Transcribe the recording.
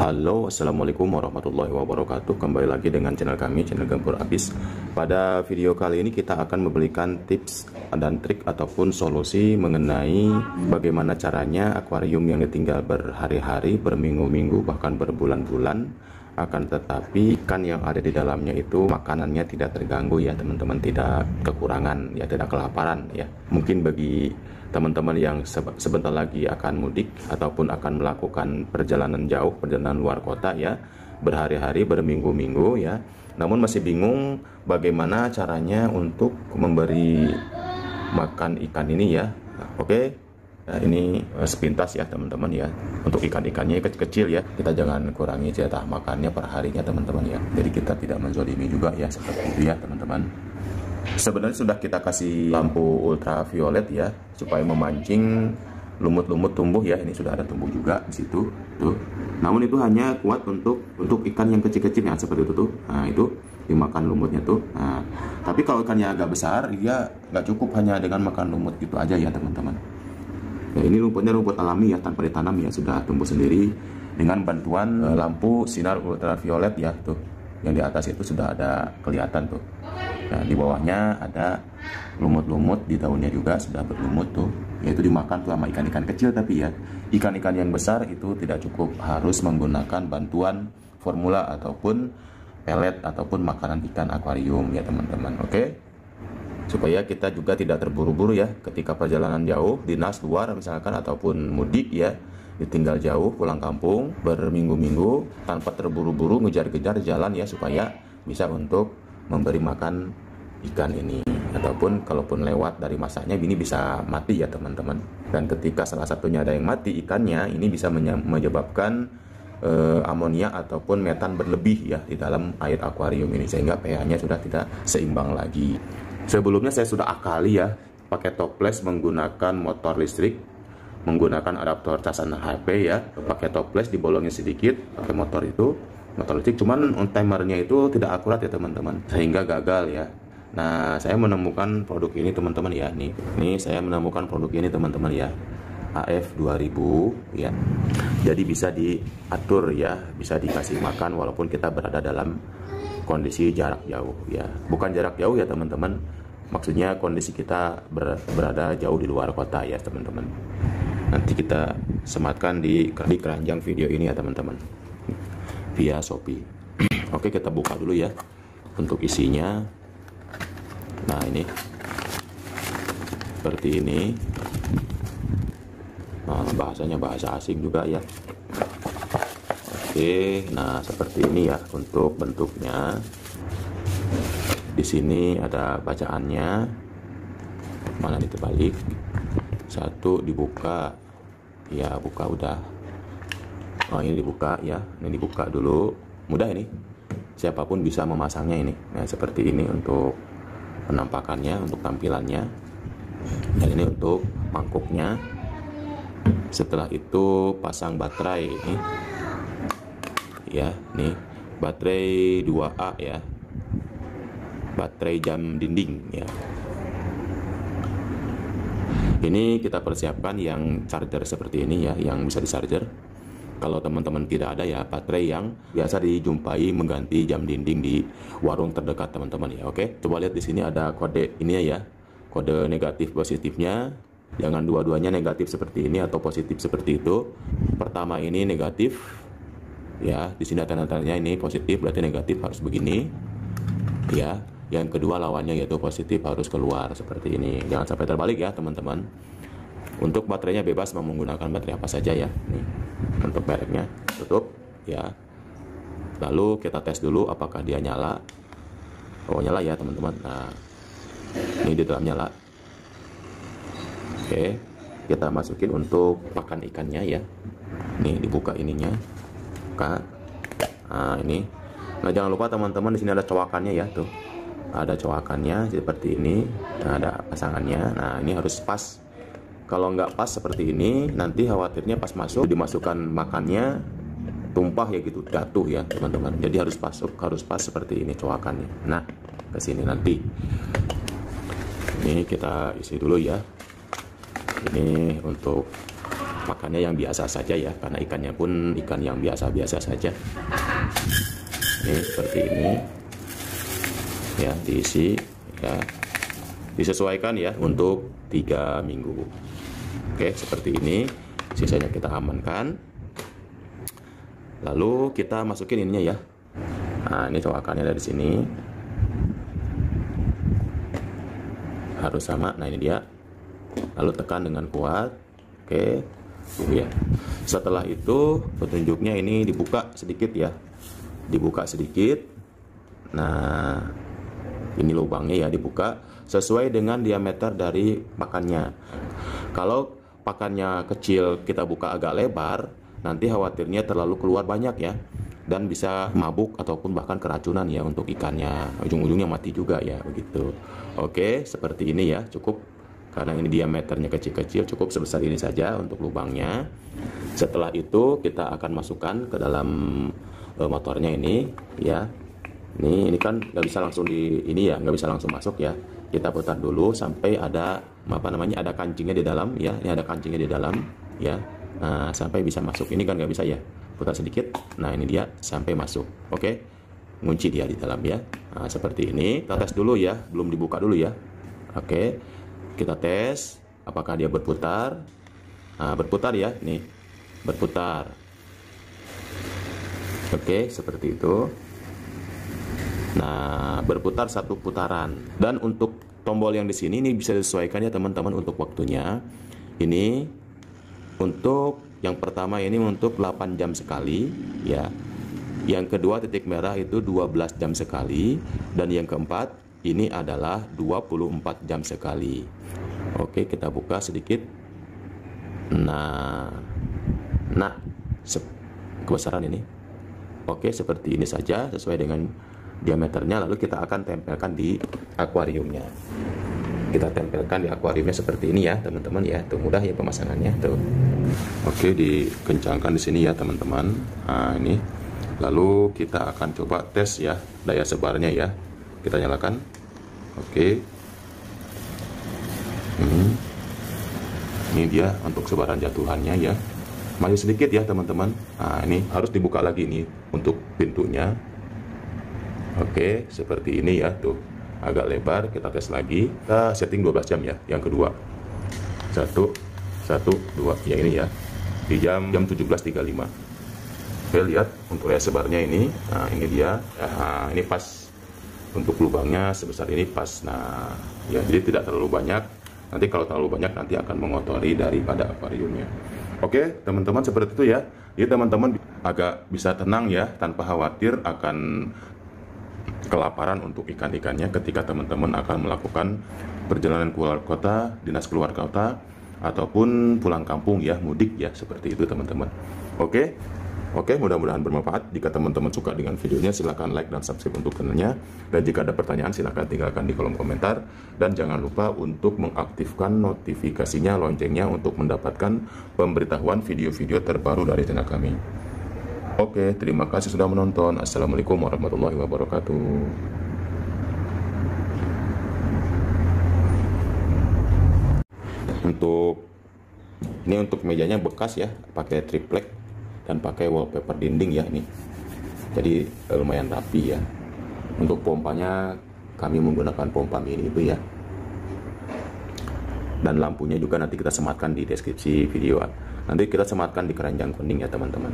Halo, assalamualaikum warahmatullahi wabarakatuh. Kembali lagi dengan channel kami, channel Gempur Abis. Pada video kali ini kita akan memberikan tips dan trik ataupun solusi mengenai bagaimana caranya akuarium yang ditinggal berhari-hari, berminggu-minggu, bahkan berbulan-bulan, akan tetapi ikan yang ada di dalamnya itu makanannya tidak terganggu ya teman-teman, tidak kekurangan ya, tidak kelaparan ya. Mungkin bagi teman-teman yang sebentar lagi akan mudik ataupun akan melakukan perjalanan jauh, perjalanan luar kota ya, berhari-hari, berminggu-minggu ya, namun masih bingung bagaimana caranya untuk memberi makan ikan ini ya. Oke, nah, ini sepintas ya teman-teman ya. Untuk ikan-ikannya kecil-kecil ya, kita jangan kurangi jatah makannya per harinya teman-teman ya. Jadi kita tidak menzolimi juga ya, seperti itu ya teman-teman. Sebenarnya sudah kita kasih lampu ultraviolet ya, supaya memancing lumut-lumut tumbuh ya. Ini sudah ada tumbuh juga di situ tuh. Namun itu hanya kuat untuk ikan yang kecil-kecil ya, seperti itu tuh. Nah, itu dimakan lumutnya tuh. Nah, tapi kalau ikannya agak besar, dia nggak cukup hanya dengan makan lumut gitu aja ya teman-teman. Ya, ini rumputnya rumput alami ya, tanpa ditanam ya, sudah tumbuh sendiri dengan bantuan lampu sinar ultraviolet ya tuh. Yang di atas itu sudah ada kelihatan tuh. Nah, di bawahnya ada lumut-lumut, di daunnya juga sudah berlumut tuh. Yaitu dimakan tuh sama ikan-ikan kecil, tapi ya ikan-ikan yang besar itu tidak cukup, harus menggunakan bantuan formula ataupun pelet ataupun makanan ikan akuarium ya teman-teman. Oke, supaya kita juga tidak terburu-buru ya ketika perjalanan jauh, dinas luar misalkan ataupun mudik ya, ditinggal jauh pulang kampung berminggu-minggu tanpa terburu-buru ngejar-ngejar jalan ya, supaya bisa untuk memberi makan ikan ini, ataupun kalaupun lewat dari masanya ini bisa mati ya teman-teman. Dan ketika salah satunya ada yang mati ikannya, ini bisa menyebabkan amonia ataupun metan berlebih ya di dalam air akuarium ini, sehingga pH-nya sudah tidak seimbang lagi. Sebelumnya saya sudah akali ya pakai toples menggunakan motor listrik, menggunakan adaptor casan HP ya, pakai toples dibolongin sedikit pakai motor listrik, cuman on timernya itu tidak akurat ya teman-teman, sehingga gagal ya. Nah, saya menemukan produk ini teman-teman ya, nih saya menemukan produk ini teman-teman ya, AF 2000 ya. Jadi bisa diatur ya, bisa dikasih makan walaupun kita berada dalam kondisi jarak jauh ya, bukan jarak jauh ya teman-teman, maksudnya kondisi kita berada jauh di luar kota ya teman-teman. Nanti kita sematkan di keranjang video ini ya teman-teman, via Shopee. Oke, kita buka dulu ya untuk isinya. Nah, ini seperti ini. Nah, bahasanya bahasa asing juga ya. Oke, nah seperti ini ya untuk bentuknya. Di sini ada bacaannya. Mana diterbalik? Satu dibuka. Ya, buka udah. Oh, ini dibuka ya. Ini dibuka dulu. Mudah ini. Siapapun bisa memasangnya ini. Nah, seperti ini untuk penampakannya, untuk tampilannya. Dan ini untuk mangkuknya. Setelah itu pasang baterai ini. Ya, nih baterai 2A ya. Baterai jam dinding ya. Ini kita persiapkan yang charger seperti ini ya, yang bisa di-charger. Kalau teman-teman tidak ada ya, baterai yang biasa dijumpai mengganti jam dinding di warung terdekat teman-teman ya. Oke, coba lihat di sini ada kode ini ya, kode negatif positifnya. Jangan dua-duanya negatif seperti ini atau positif seperti itu. Pertama ini negatif ya, di sini ada tanda-tandanya ini positif, berarti negatif harus begini ya. Yang kedua lawannya yaitu positif harus keluar seperti ini. Jangan sampai terbalik ya teman-teman. Untuk baterainya bebas mau menggunakan baterai apa saja ya. Nih, untuk mereknya tutup ya. Lalu kita tes dulu apakah dia nyala. Oh, nyala ya teman-teman. Nah, ini di dalam nyala. Oke, kita masukin untuk pakan ikannya ya. Nih dibuka ininya. Buka. Nah, ini. Nah, jangan lupa teman-teman di sini ada cowakannya ya tuh. Ada cowakannya seperti ini. Nah, ada pasangannya. Nah, ini harus pas. Kalau nggak pas seperti ini, nanti khawatirnya pas masuk dimasukkan makannya tumpah ya gitu, jatuh ya teman-teman. Jadi harus pas seperti ini cowakannya. Nah, ke sini nanti. Ini kita isi dulu ya. Ini untuk makannya yang biasa saja ya, karena ikannya pun ikan yang biasa-biasa saja. Ini seperti ini ya, diisi ya, disesuaikan ya untuk 3 minggu. Oke, seperti ini. Sisanya kita amankan, lalu kita masukin ininya ya. Nah, ini coakannya dari sini harus sama. Nah, ini dia. Lalu tekan dengan kuat. Oke, ya. Setelah itu petunjuknya ini dibuka sedikit ya, dibuka sedikit. Nah, ini lubangnya ya, dibuka sesuai dengan diameter dari pakannya. Kalau pakannya kecil kita buka agak lebar, nanti khawatirnya terlalu keluar banyak ya, dan bisa mabuk ataupun bahkan keracunan ya untuk ikannya, ujung-ujungnya mati juga ya, begitu. Oke, seperti ini ya, cukup. Karena ini diameternya kecil-kecil, cukup sebesar ini saja untuk lubangnya. Setelah itu kita akan masukkan ke dalam motornya ini ya. Ini kan nggak bisa langsung ini ya, nggak bisa langsung masuk ya. Kita putar dulu sampai ada ada kancingnya di dalam ya. Ini ada kancingnya di dalam ya. Nah, sampai bisa masuk. Ini kan nggak bisa ya. Putar sedikit. Nah, ini dia sampai masuk. Oke, ngunci dia di dalam ya. Nah, seperti ini. Kita tes dulu ya, belum dibuka dulu ya. Oke. Kita tes apakah dia berputar. Nah, berputar ya, nih berputar. Oke, seperti itu. Nah, berputar 1 putaran. Dan untuk tombol yang di sini ini bisa disesuaikan ya teman-teman untuk waktunya. Ini untuk yang pertama ini untuk 8 jam sekali ya. Yang kedua titik merah itu 12 jam sekali, dan yang keempat ini adalah 24 jam sekali. Oke, kita buka sedikit. Nah, kebesaran ini. Oke, seperti ini saja sesuai dengan diameternya. Lalu kita akan tempelkan di akuariumnya. Kita tempelkan di akuariumnya seperti ini ya, teman-teman ya. Tuh, mudah ya pemasangannya tuh. Oke, dikencangkan di sini ya, teman-teman. Nah, ini. Lalu kita akan coba tes ya daya sebarnya ya. Kita nyalakan. Oke. Ini dia untuk sebaran jatuhannya ya. Masih sedikit ya teman-teman. Nah, ini harus dibuka lagi nih untuk pintunya. Oke, seperti ini ya tuh. Agak lebar, kita tes lagi. Kita setting 12 jam ya, yang kedua. 1, 2, ya ini ya. Di jam 17.35. Oke, lihat untuk daya sebarnya ini. Nah, ini dia. Nah, ini pas. Untuk lubangnya sebesar ini pas. Nah, ya jadi tidak terlalu banyak. Nanti kalau terlalu banyak nanti akan mengotori daripada akuariumnya. Oke, teman-teman seperti itu ya. Jadi teman-teman agak bisa tenang ya, tanpa khawatir akan kelaparan untuk ikan-ikannya ketika teman-teman akan melakukan perjalanan keluar kota, dinas keluar kota, ataupun pulang kampung ya, mudik ya, seperti itu teman-teman. Oke, mudah-mudahan bermanfaat. Jika teman-teman suka dengan videonya, silahkan like dan subscribe untuk channelnya. Dan jika ada pertanyaan, silahkan tinggalkan di kolom komentar. Dan jangan lupa untuk mengaktifkan notifikasinya, loncengnya, untuk mendapatkan pemberitahuan video-video terbaru dari channel kami. Oke, terima kasih sudah menonton. Assalamualaikum warahmatullahi wabarakatuh. Ini untuk mejanya bekas ya, pakai triplek dan pakai wallpaper dinding ya ini. Jadi lumayan rapi ya. Untuk pompanya kami menggunakan pompa mini itu ya. Dan lampunya juga nanti kita sematkan di deskripsi video. Nanti kita sematkan di keranjang kuning ya teman-teman.